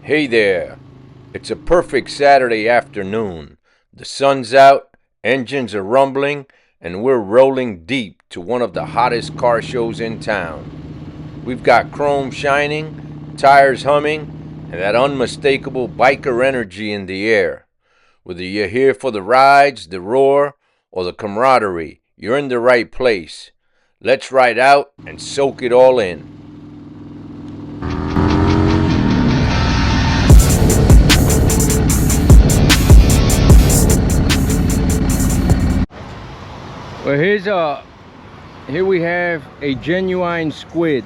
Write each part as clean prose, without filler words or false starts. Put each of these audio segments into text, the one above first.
Hey there. It's a perfect Saturday afternoon. The sun's out, engines are rumbling, and we're rolling deep to one of the hottest car shows in town. We've got chrome shining, tires humming, and that unmistakable biker energy in the air. Whether you're here for the rides, the roar, or the camaraderie, you're in the right place. Let's ride out and soak it all in. Well, here we have a genuine squid.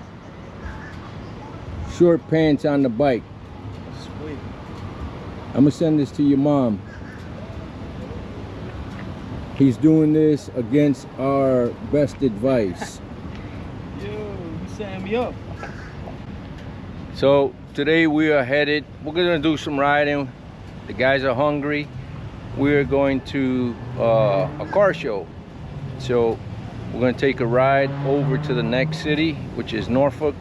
Short pants on the bike. Squid. I'm gonna send this to your mom. He's doing this against our best advice. Yo, you setting me up. So today we're gonna do some riding. The guys are hungry. We're going to a car show. So we're going to take a ride over to the next city, which is Norfolk,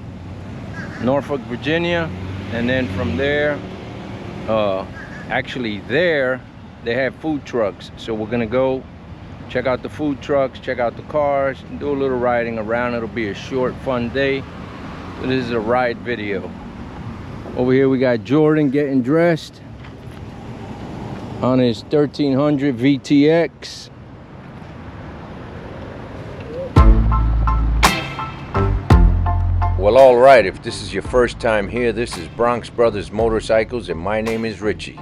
Virginia. And then from there, there they have food trucks. So we're going to go check out the food trucks, check out the cars, and do a little riding around. It'll be a short, fun day. So this is a ride video. Over here we got Jordan getting dressed on his 1300 VTX. Well, all right, if this is your first time here, this is Bronx Brothers Motorcycles, and my name is Richie.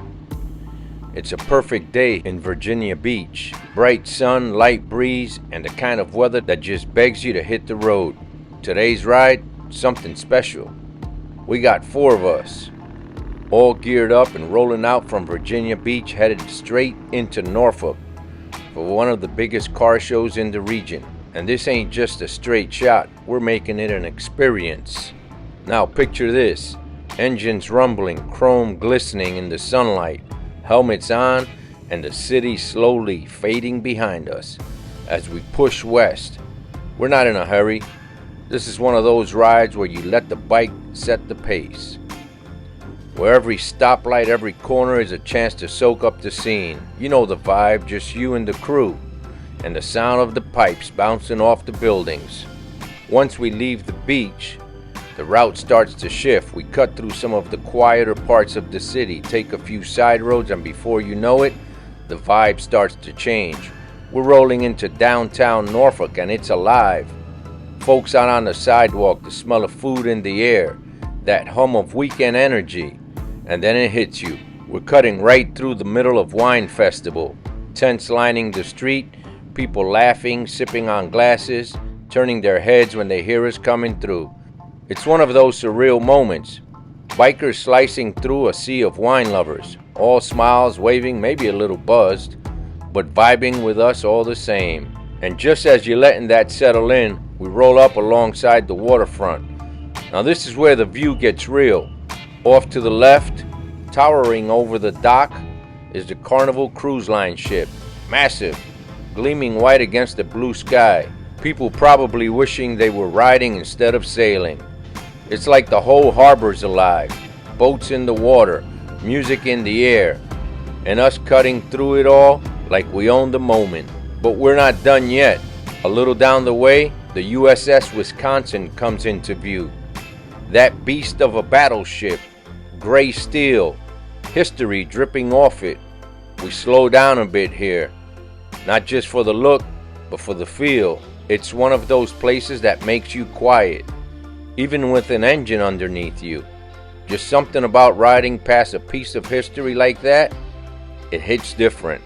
It's a perfect day in Virginia Beach. Bright sun, light breeze, and the kind of weather that just begs you to hit the road. Today's ride, something special. We got 4 of us, all geared up and rolling out from Virginia Beach, headed straight into Norfolk for one of the biggest car shows in the region. And this ain't just a straight shot, we're making it an experience. Now picture this, engines rumbling, chrome glistening in the sunlight, helmets on, and the city slowly fading behind us as we push west. We're not in a hurry. This is one of those rides where you let the bike set the pace. Where every stoplight, every corner is a chance to soak up the scene. You know the vibe, just you and the crew, and the sound of the pipes bouncing off the buildings. Once we leave the beach, the route starts to shift. We cut through some of the quieter parts of the city, take a few side roads, and before you know it, the vibe starts to change. We're rolling into downtown Norfolk, and it's alive. Folks out on the sidewalk, the smell of food in the air, that hum of weekend energy, and then it hits you. We're cutting right through the middle of Wine Festival. Tents lining the street, people laughing, sipping on glasses, turning their heads when they hear us coming through. It's one of those surreal moments. Bikers slicing through a sea of wine lovers, all smiles, waving, maybe a little buzzed, but vibing with us all the same. And just as you're letting that settle in, we roll up alongside the waterfront. Now this is where the view gets real. Off to the left, towering over the dock, is the Carnival Cruise Line ship. Massive, gleaming white against the blue sky. People probably wishing they were riding instead of sailing. It's like the whole harbor's alive. Boats in the water, music in the air, and us cutting through it all like we own the moment. But we're not done yet. A little down the way, the USS Wisconsin comes into view. That beast of a battleship, gray steel, history dripping off it. We slow down a bit here. Not just for the look, but for the feel. It's one of those places that makes you quiet, even with an engine underneath you. Just something about riding past a piece of history like that, it hits different.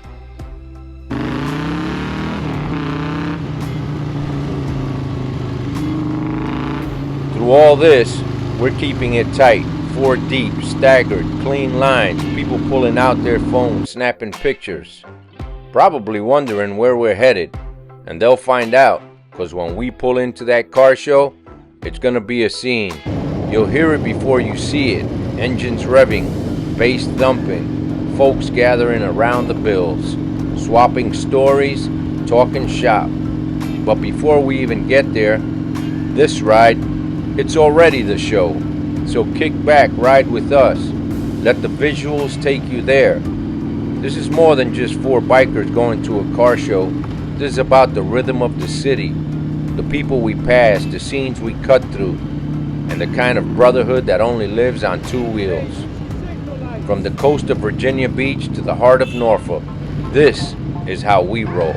Through all this, we're keeping it tight. 4 deep, staggered, clean lines, people pulling out their phones, snapping pictures. Probably wondering where we're headed, and they'll find out, because when we pull into that car show, it's gonna be a scene. You'll hear it before you see it. Engines revving, bass thumping, folks gathering around the bills, swapping stories, talking shop. But before we even get there, this ride, it's already the show. So kick back, ride with us. Let the visuals take you there. This is more than just four bikers going to a car show. This is about the rhythm of the city, the people we pass, the scenes we cut through, and the kind of brotherhood that only lives on two wheels. From the coast of Virginia Beach to the heart of Norfolk, this is how we roll.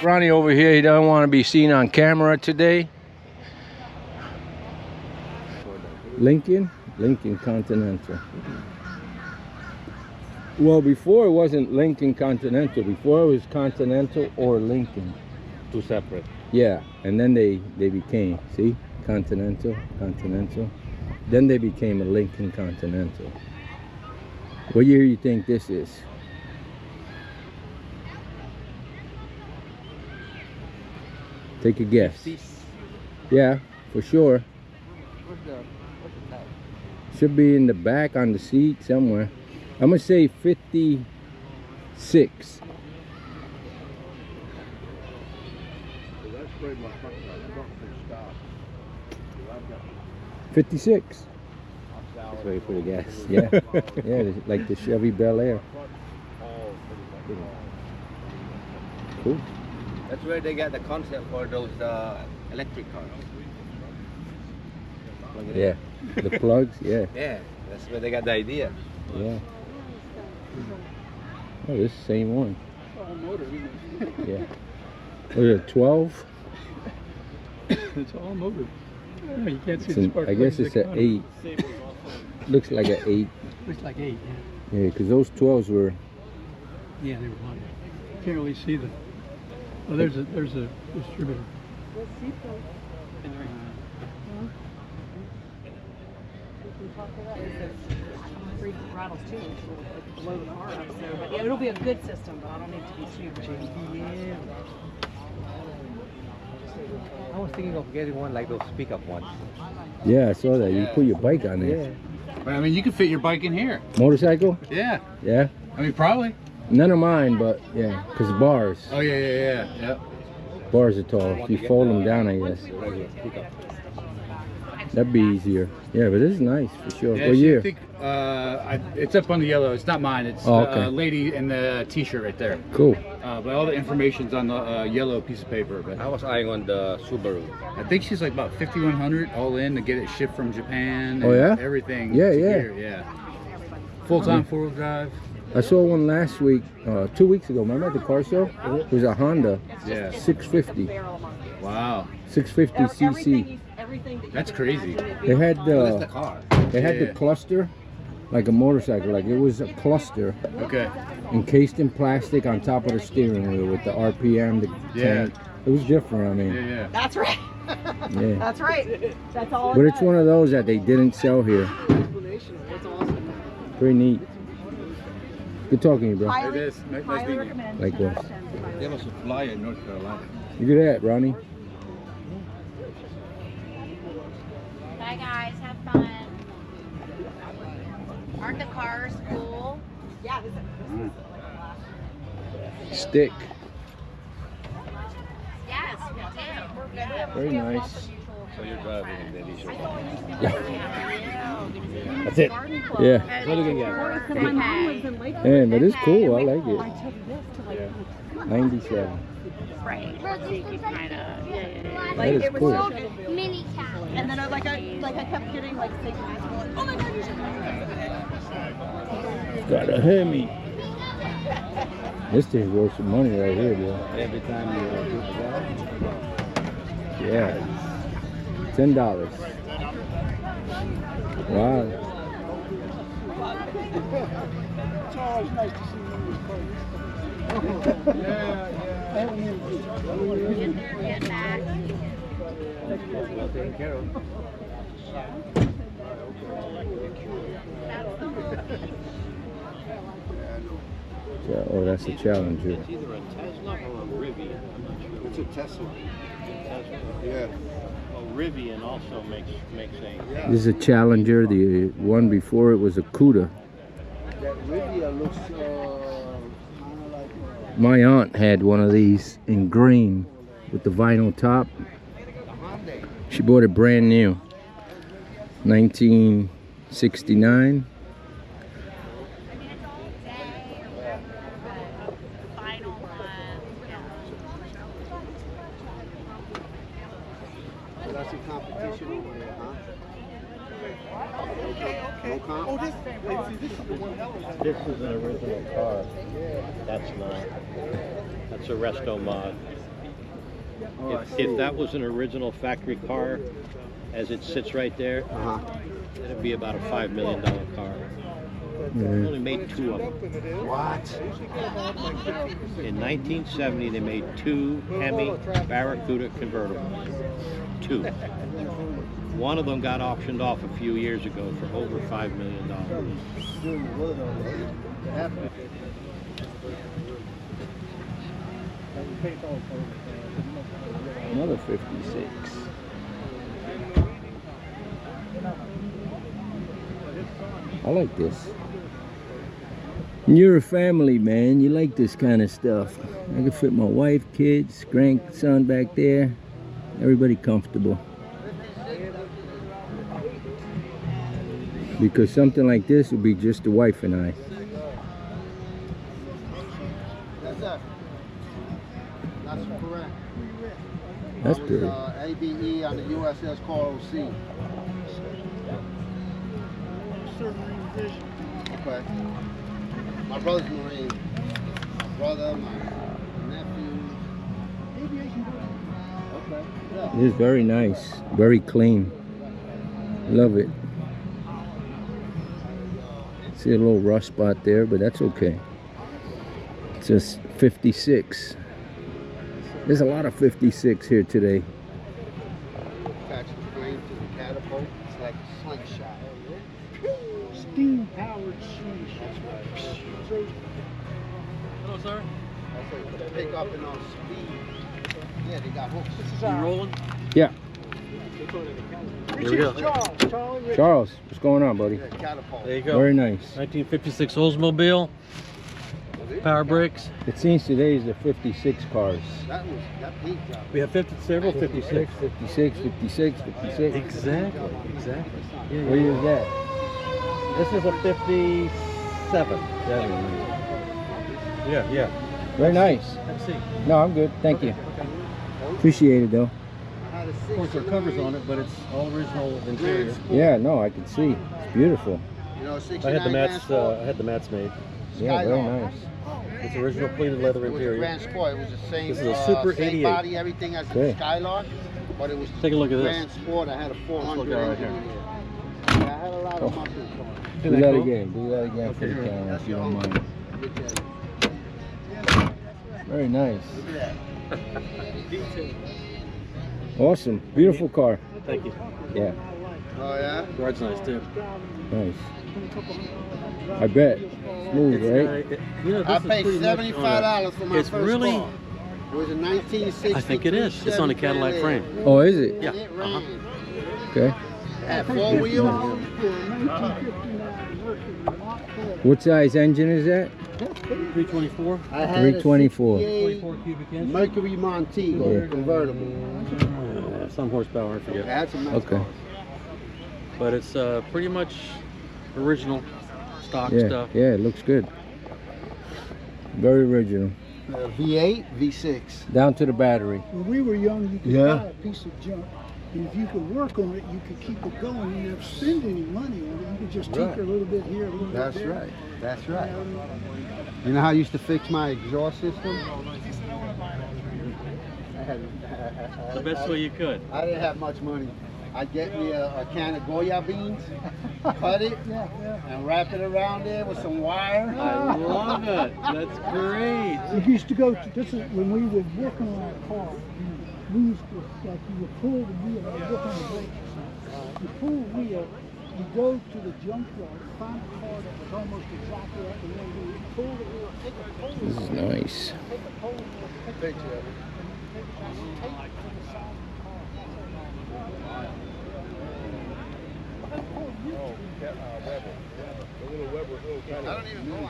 Ronnie over here, he doesn't want to be seen on camera today. Lincoln Continental. Well, before it wasn't Lincoln Continental. Before it was Continental or Lincoln. Two separate. Yeah, and then they became, see, Continental. Then they became a Lincoln Continental. What year do you think this is? Take a guess. 50s. Yeah, for sure. What's the tag? Should be in the back on the seat somewhere. I'm gonna say 56. 56. That's wait for the gas. Yeah, yeah, like the Chevy Bel Air. Cool. That's where they got the concept for those electric cars. Yeah, the plugs. Yeah, Yeah, that's where they got the idea. yeah. Oh, this is the same one. All motor, isn't it? Yeah. What is it, 12? It's all motor. Yeah, you can't see It's the an, spark I guess plugs it's that an come 8. Looks like an 8. Looks like 8, Yeah, because those 12s were. yeah. Yeah, they were on. Can't really see them. Oh, there's a distributor. Free rattles too, which will blow the car up. So, but yeah, it'll be a good system, but I don't need to be too crazy. I was thinking of getting one like those pickup ones. Yeah, I saw that. You put your bike on there. But I mean, you can fit your bike in here. Motorcycle? Yeah. Yeah. I mean, probably. None of mine, but yeah, because bars. Oh yeah. Bars are tall. If you fold them down, I guess. That'd be easier. Yeah, but this is nice for sure. Yeah, What year? I think, it's up on the yellow. It's not mine. It's Oh, okay. the lady in the T-shirt right there. Cool. But all the information's on the yellow piece of paper. But I was eyeing on the Subaru. I think she's like about 5,100 all in to get it shipped from Japan. Oh, and yeah? everything. Yeah, to yeah. Here, yeah. Full-time four-wheel drive. I saw one last week, 2 weeks ago. Remember at the car show? It was a Honda Yeah. 650. Wow. 650 cc. That's crazy. They had That's the the car. the cluster, like a motorcycle. Like it was a cluster Okay. encased in plastic on top of the steering wheel with the RPM, the Yeah. tank. It was different. I mean, Yeah. That's right. yeah. That's right. That's all. But it's one of those that they didn't sell here. That's awesome. Pretty neat. Good talking to you, bro. It Highly, is. Nice highly meeting you. recommend. Likewise. There was a flyer in North Carolina. Look at that, Ronnie. Bye guys, have fun. Aren't the cars cool? Yeah. This is Stick. Very nice. So you're driving and then he's That's it. Yeah. What are you gonna My mom lives in Lakewood. Yeah, but it's cool. I like I it. took this to like 97. Right. So you can kind of, That is it was cool. so mini cat. and then I kept getting like sick and oh my god, you should Got a Hemi. This thing's worth some money right here, bro. every time you do that. Yeah. $10. Wow. It's always nice to see you Get back. Well taken care of. Yeah, oh, that's a Challenger. It's either a Tesla or a Rivian. I'm not sure. It's a Tesla. Tesla. Yeah. Well, Rivian also makes a. This is a Challenger. The one before it was a Cuda. That Rivian looks kind of like. My aunt had one of these in green with the vinyl top. She bought it brand new. 1969. So that's a competition over there, huh? No comp? This is an original car. That's not. That's a resto mod. If that was an original factory car, as it sits right there, it'd be about a $5 million car. They only made 2 of them. What? In 1970, they made 2 Hemi Barracuda convertibles. 2. One of them got auctioned off a few years ago for over $5 million. Another 56. I like this. You're a family, man. You like this kind of stuff. I can fit my wife, kids, grandson back there. Everybody comfortable. Because something like this would be just the wife and I. That's correct. That's pretty. ABE on the USS Coral Sea. Okay. My brother's Marine. My brother, my nephew. Okay. Yeah. It is very nice. Very clean. Love it. See a little rust spot there, but that's okay. It's just 56. There's a lot of 56 here today. Attach the frame to the catapult. It's like a slingshot. steam powered sheesh. Hello, sir. That's it. To pick up and on speed. Yeah, they got hooks. This is You rolling? Yeah. Here we go. Charles. Charlie Rich. Charles, what's going on, buddy? Yeah, catapult. There you go. Very nice. 1956 Oldsmobile. Power brakes. It seems today is the 56 cars. That paint job. We have several 56. 56, 56, 56. Exactly. Yeah, What year is that? This is a 57. Yeah. Very nice. Let's see. No, I'm good. Thank you. Appreciate it, though. Of course, there are covers on it, but it's all original interior. Yeah, no, I can see. It's beautiful. You know, I 69 had the Grand mats. Sport. I had the mats made. Yeah, very nice. It's original pleated leather It was a interior. Grand Sport. It was the same. This is a Super same 88. body, everything as Okay. the Skylark, but it was Take a look at this. Grand Sport. I had a 400 Let's look right engine here. in there. Yeah, I had a lot of muscle cars. Do that again. Do that again for the camera, if you don't mind. Look at it. Very nice. Look at that. Awesome. Beautiful car. Thank you. Yeah, Oh yeah. Ride's nice too. nice. I bet. Smooth, right? You know, this I is paid pretty much on $75 for my It's first really- car. It was a 1960. I think it is. It's on a Cadillac frame. Oh, is it? Yeah. It ran. Okay. Had 4 wheels. What size engine is that? 324. I had 324. a 68 24 cubic inch. Mercury Montego Yeah. convertible. some horsepower, I It forget. had some nice Okay. cars. But it's pretty much original stock Yeah, stuff. yeah, it looks good. Very original. V8, V6. Down to the battery. When we were young, you could Yeah. buy a piece of junk, and if you could work on it, you could keep it going. You didn't have to spend any money on it. You could just tinker a little bit here, a little That's bit there. right. That's right. You know how I used to fix my exhaust system? The best way you could. I didn't have much money. I'd get me a can of Goya beans, cut it, and wrap it around there with some wire. I love it. That's great. We used to go to, this is when we were working on our car, we used to, like, you would pull the wheel, and work on the brakes. You pull the wheel, you go to the junkyard, find a car that was almost exactly like the way we would pull the wheel, take a pole, This is nice. take a pole, take a pole, tape to the side of the car. I don't even know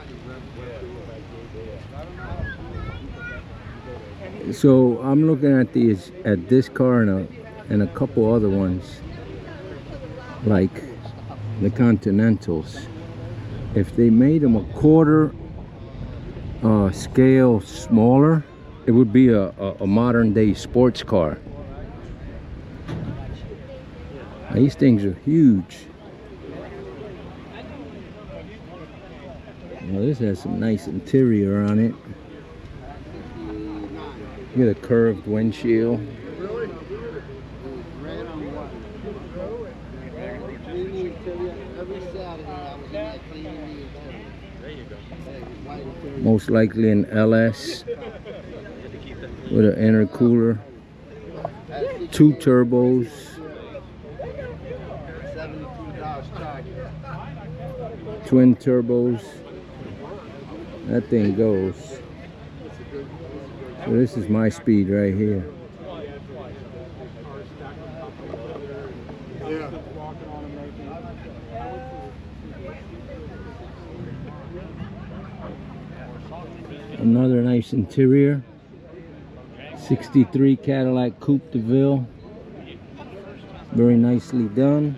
I So I'm looking at this car and a couple other ones, like the Continentals. If they made them a quarter scale smaller, it would be a modern day sports car. These things are huge. Now this has some nice interior on it. You get a curved windshield. red on white. Cleaning interior. Every Saturday I was in there cleaning the interior. There you go. White interior. Most likely an LS with an intercooler. 2 turbos. $72 Charger. Twin turbos. That thing goes. So this is my speed right here. Another nice interior. 63 Cadillac Coupe de Ville. Very nicely done.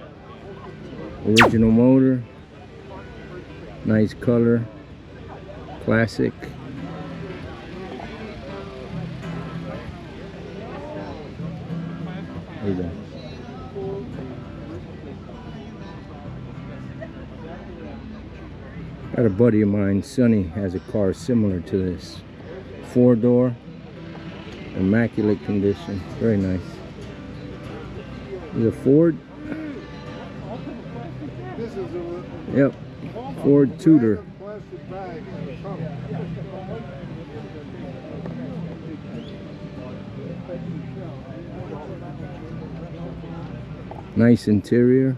Original motor. Nice color. Classic. There you go. Got a buddy of mine, Sonny, has a car similar to this. 4-door, immaculate condition, very nice. Is it a Ford? Yep, Ford Tudor. Nice interior.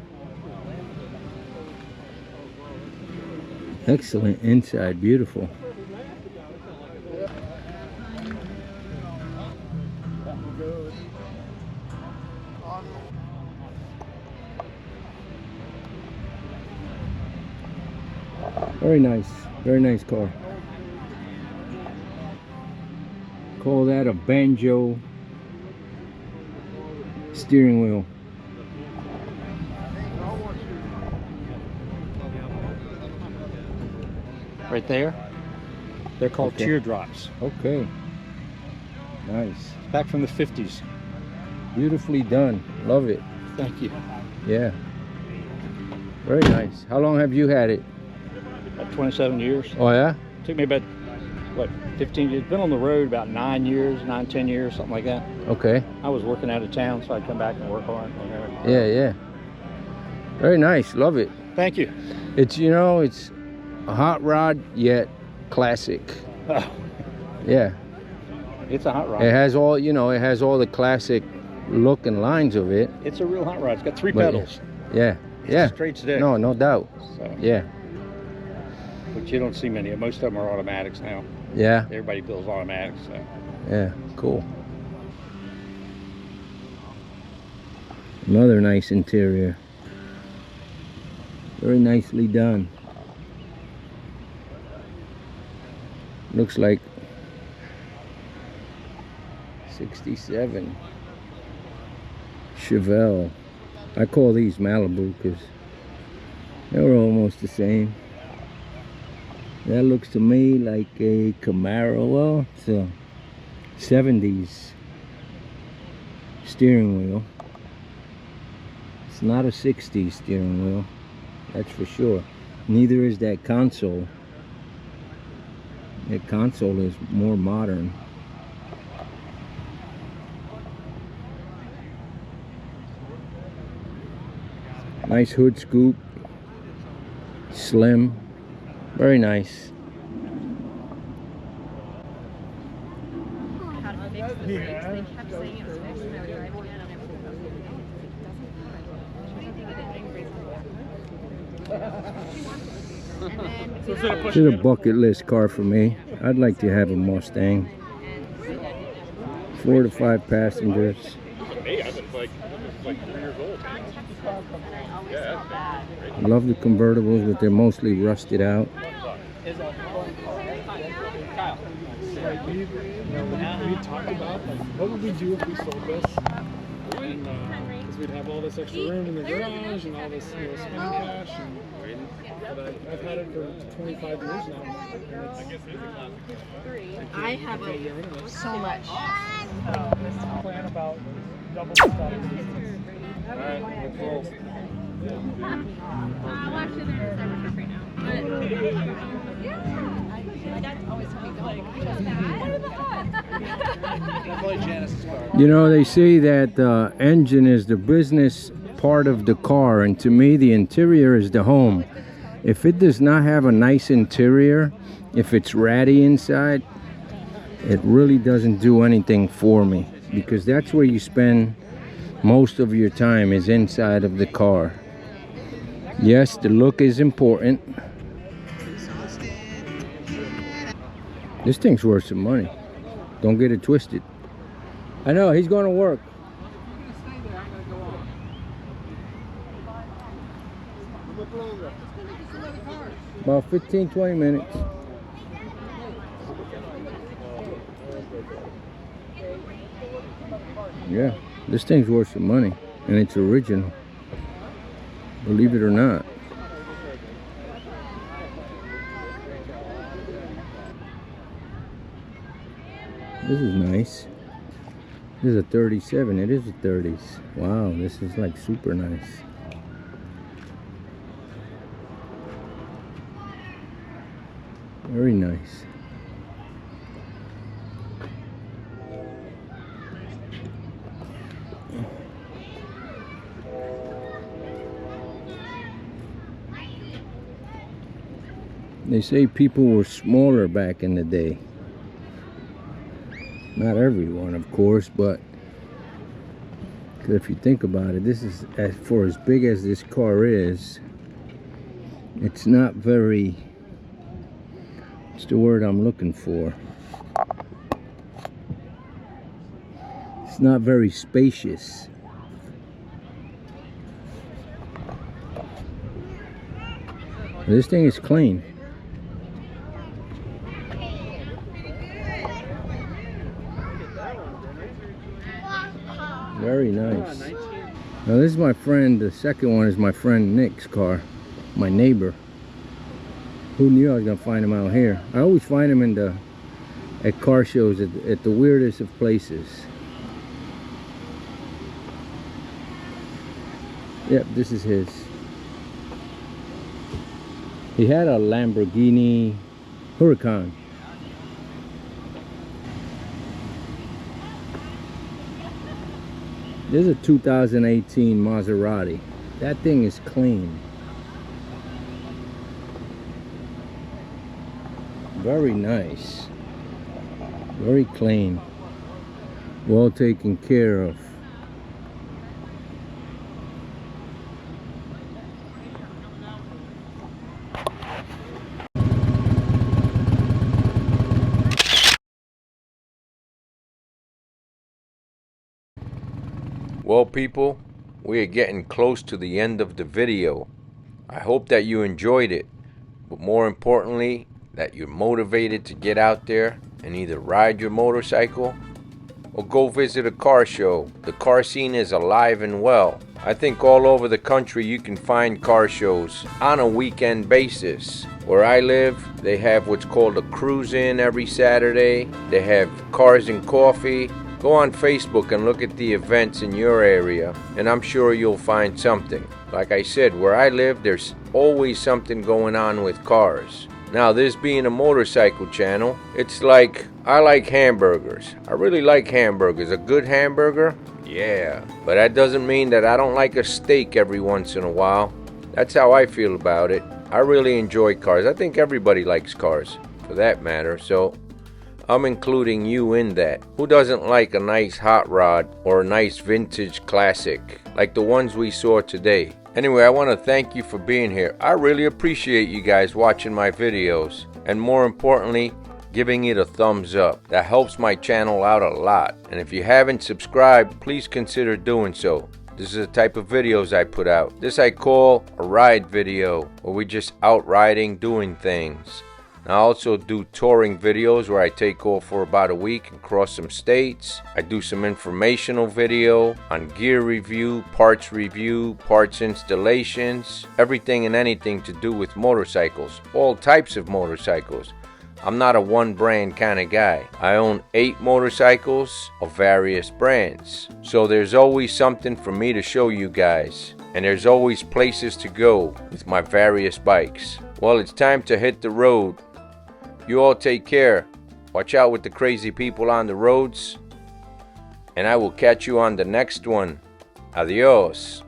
Excellent inside, beautiful. Very nice car. Call that a banjo steering wheel. Right there. They're called Okay. teardrops. Okay. Nice. Back from the 50s. Beautifully done. Love it. Thank you. Yeah. Very nice. How long have you had it? About 27 years. Oh yeah? Took me about, what, 15 years. Been on the road about 9 years, 10 years, something like that. Okay. I was working out of town, so I'd come back and work on it. Yeah, yeah. Very nice. Love it. Thank you. It's, you know, it's a hot rod yet classic. Oh, Yeah. it's a hot rod. It has all, you know, it has all the classic look and lines of it. It's a real hot rod. It's got 3 But pedals. Yeah. It's Yeah. a straight stick. No, no doubt. So, Yeah. but you don't see many. Most of them are automatics now. Yeah. Everybody builds automatics. So. Yeah. Cool. Another nice interior. Very nicely done. Looks like 67. Chevelle. I call these Malibu because they're almost the same. That looks to me like a Camaro. Well, it's a 70s steering wheel. It's not a 60s steering wheel, that's for sure. Neither is that console. That console is more modern. Nice hood scoop, slim, very nice. How to fix the brakes. They kept saying it was fixed and I was driving it and it doesn't. This is a bucket list car for me. I'd like to have a Mustang. 4 to 5 passengers. Hey, I've been like 3 years old. I love the convertibles, but they're mostly rusted out. We talked about like what would we do if we sold this, and because we'd have all this extra room in the garage and all this spending cash. But I've had it for 25 years now. I have so much. Plan about double the size. All right, let's roll. Well, actually, there's membership right now. But yeah, my dad always told me go like just that. You know, they say that the engine is the business part of the car, and to me, the interior is the home. If it does not have a nice interior, if it's ratty inside, it really doesn't do anything for me, because that's where you spend most of your time, is inside of the car. Yes, the look is important. This thing's worth some money. Don't get it twisted. I know, he's going to work. About 15-20 minutes. Yeah, this thing's worth some money, and it's original, believe it or not. This is nice. This is a 37. It is a 30s. Wow, this is like super nice. Very nice. They say people were smaller back in the day. Not everyone, of course, but if you think about it, this is, for as big as this car is, it's not very, what's the word I'm looking for? It's not very spacious. This thing is clean. Very nice. Now this is my friend, the second one is my friend Nick's car, my neighbor. Who knew I was gonna find him out here? I always find him at car shows at the weirdest of places. Yep, this is his. He had a Lamborghini Huracan. This is a 2018 Maserati. That thing is clean. Very nice. Very clean. Well taken care of. Well, people, we are getting close to the end of the video. I hope that you enjoyed it, but more importantly, that you're motivated to get out there and either ride your motorcycle or go visit a car show. The car scene is alive and well. I think all over the country you can find car shows on a weekend basis. Where I live, they have what's called a cruise in every Saturday. They have cars and coffee. Go on Facebook and look at the events in your area, and I'm sure you'll find something. Like I said, where I live, there's always something going on with cars. Now, this being a motorcycle channel, it's like, I like hamburgers. I really like hamburgers. A good hamburger? Yeah. But that doesn't mean that I don't like a steak every once in a while. That's how I feel about it. I really enjoy cars. I think everybody likes cars, for that matter, so I'm including you in that. Who doesn't like a nice hot rod or a nice vintage classic, like the ones we saw today? Anyway, I want to thank you for being here. I really appreciate you guys watching my videos, and more importantly, giving it a thumbs up. That helps my channel out a lot. And if you haven't subscribed, please consider doing so. This is the type of videos I put out. This I call a ride video, where we just out riding, doing things. I also do touring videos where I take off for about a week and cross some states. I do some informational video on gear review, parts installations, everything and anything to do with motorcycles, all types of motorcycles. I'm not a one brand kind of guy. I own 8 motorcycles of various brands. So there's always something for me to show you guys. And there's always places to go with my various bikes. Well, it's time to hit the road. You all take care. Watch out with the crazy people on the roads. And I will catch you on the next one. Adios.